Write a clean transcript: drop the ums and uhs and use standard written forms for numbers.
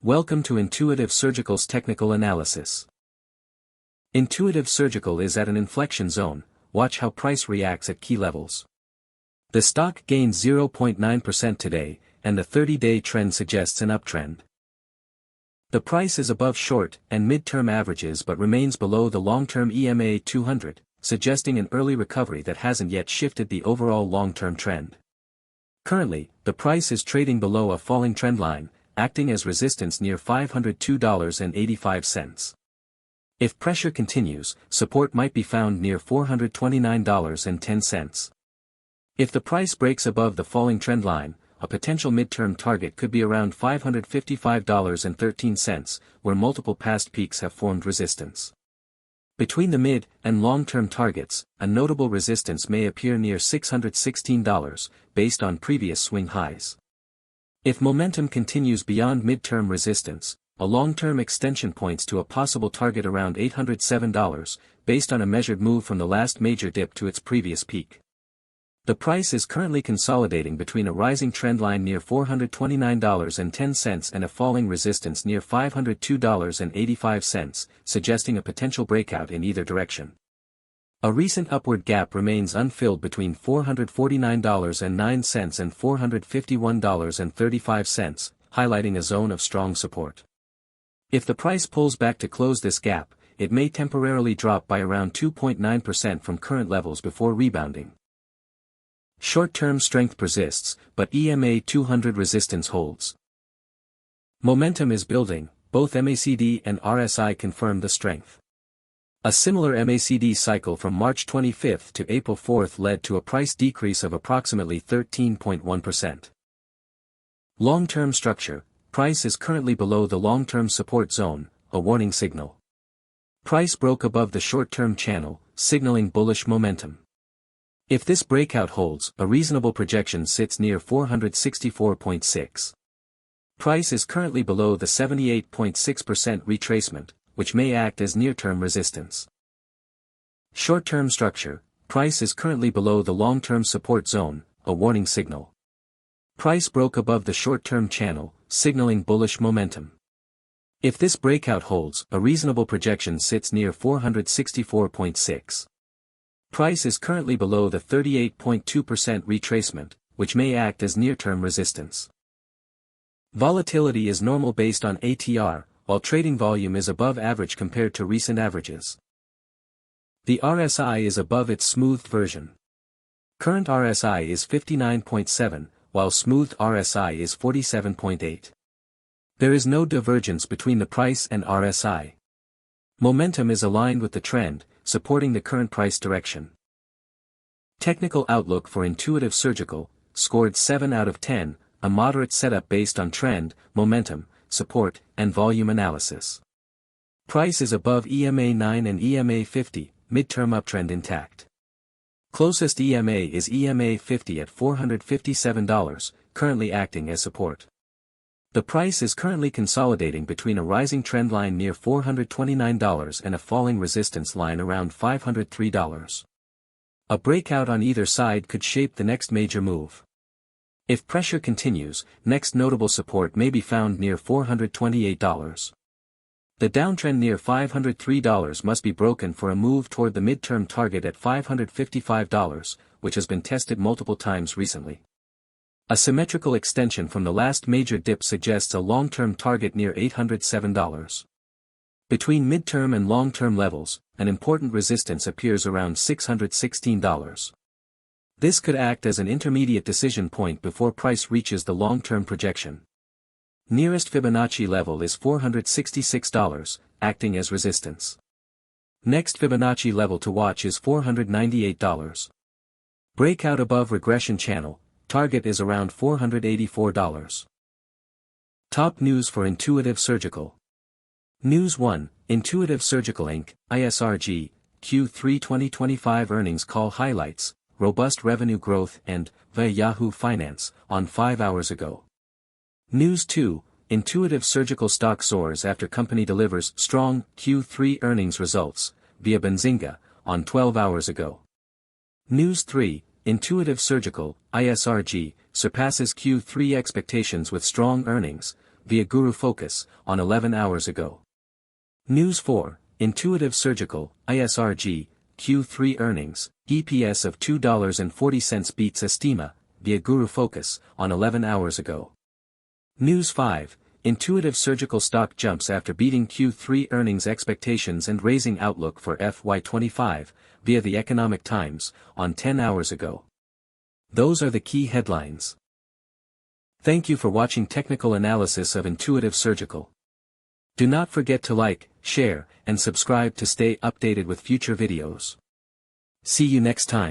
Welcome to Intuitive Surgical's technical analysis. Intuitive Surgical is at an inflection zone. Watch how price reacts at key levels. The stock gained 0.9% today, and the 30-day trend suggests an uptrend. The price is above short and mid-term averages but remains below the long-term EMA 200, suggesting an early recovery that hasn't yet shifted the overall long-term trend. Currently, the price is trading below a falling trendline, acting as resistance near $502.85. If pressure continues, support might be found near $429.10. If the price breaks above the falling trendline, a potential midterm target could be around $555.13, where multiple past peaks have formed resistance. Between the mid and long-term targets, a notable resistance may appear near $616, based on previous swing highs. If momentum continues beyond midterm resistance, a long-term extension points to a possible target around $807, based on a measured move from the last major dip to its previous peak. The price is currently consolidating between a rising trend line near $429.10 and a falling resistance near $502.85, suggesting a potential breakout in either direction. A recent upward gap remains unfilled between $449.09 and $451.35, highlighting a zone of strong support. If the price pulls back to close this gap, it may temporarily drop by around 2.9% from current levels before rebounding. Short-term strength persists, but EMA 200 resistance holds. Momentum is building. Both MACD and RSI confirm the strength. A similar MACD cycle from March 25 to April 4 led to a price decrease of approximately 13.1%. Long-term structure. Price is currently below the long-term support zone, a warning signal. Price broke above the short-term channel, signaling bullish momentum. If this breakout holds, a reasonable projection sits near 464.6. Price is currently below the 78.6% retracement, which may act as near-term resistance. Short-term structure. Price is currently below the long-term support zone, a warning signal. Price broke above the short-term channel, signaling bullish momentum. If this breakout holds, a reasonable projection sits near 464.6. Price is currently below the 38.2% retracement, which may act as near-term resistance. Volatility is normal based on ATR, while trading volume is above average compared to recent averages. The RSI is above its smoothed version. Current RSI is 59.7, while smoothed RSI is 47.8. There is no divergence between the price and RSI. Momentum is aligned with the trend, supporting the current price direction. Technical outlook for Intuitive Surgical, scored 7 out of 10, a moderate setup based on trend, momentum, support, and volume analysis. Price is above EMA 9 and EMA 50, midterm uptrend intact. Closest EMA is EMA 50 at $457, currently acting as support. The price is currently consolidating between a rising trend line near $429 and a falling resistance line around $503. A breakout on either side could shape the next major move. If pressure continues, next notable support may be found near $428. The downtrend near $503 must be broken for a move toward the midterm target at $555, which has been tested multiple times recently. A symmetrical extension from the last major dip suggests a long-term target near $807. Between midterm and long-term levels, an important resistance appears around $616. This could act as an intermediate decision point before price reaches the long-term projection. Nearest Fibonacci level is $466, acting as resistance. Next Fibonacci level to watch is $498. Breakout above regression channel, target is around $484. Top news for Intuitive Surgical. News 1, Intuitive Surgical Inc., ISRG, Q3 2025 earnings call highlights, robust revenue growth and, via Yahoo Finance, on 5 hours ago. News 2, Intuitive Surgical stock soars after company delivers strong Q3 earnings results, via Benzinga, on 12 hours ago. News 3, Intuitive Surgical, ISRG, surpasses Q3 expectations with strong earnings, via Guru Focus, on 11 hours ago. News 4, Intuitive Surgical, ISRG, Q3 earnings, EPS of $2.40 beats estima, via Guru Focus, on 11 hours ago. News 5, Intuitive Surgical stock jumps after beating Q3 earnings expectations and raising outlook for FY25, via the Economic Times, on 10 hours ago. Those are the key headlines. Thank you for watching technical analysis of Intuitive Surgical. Do not forget to like, share, and subscribe to stay updated with future videos. See you next time.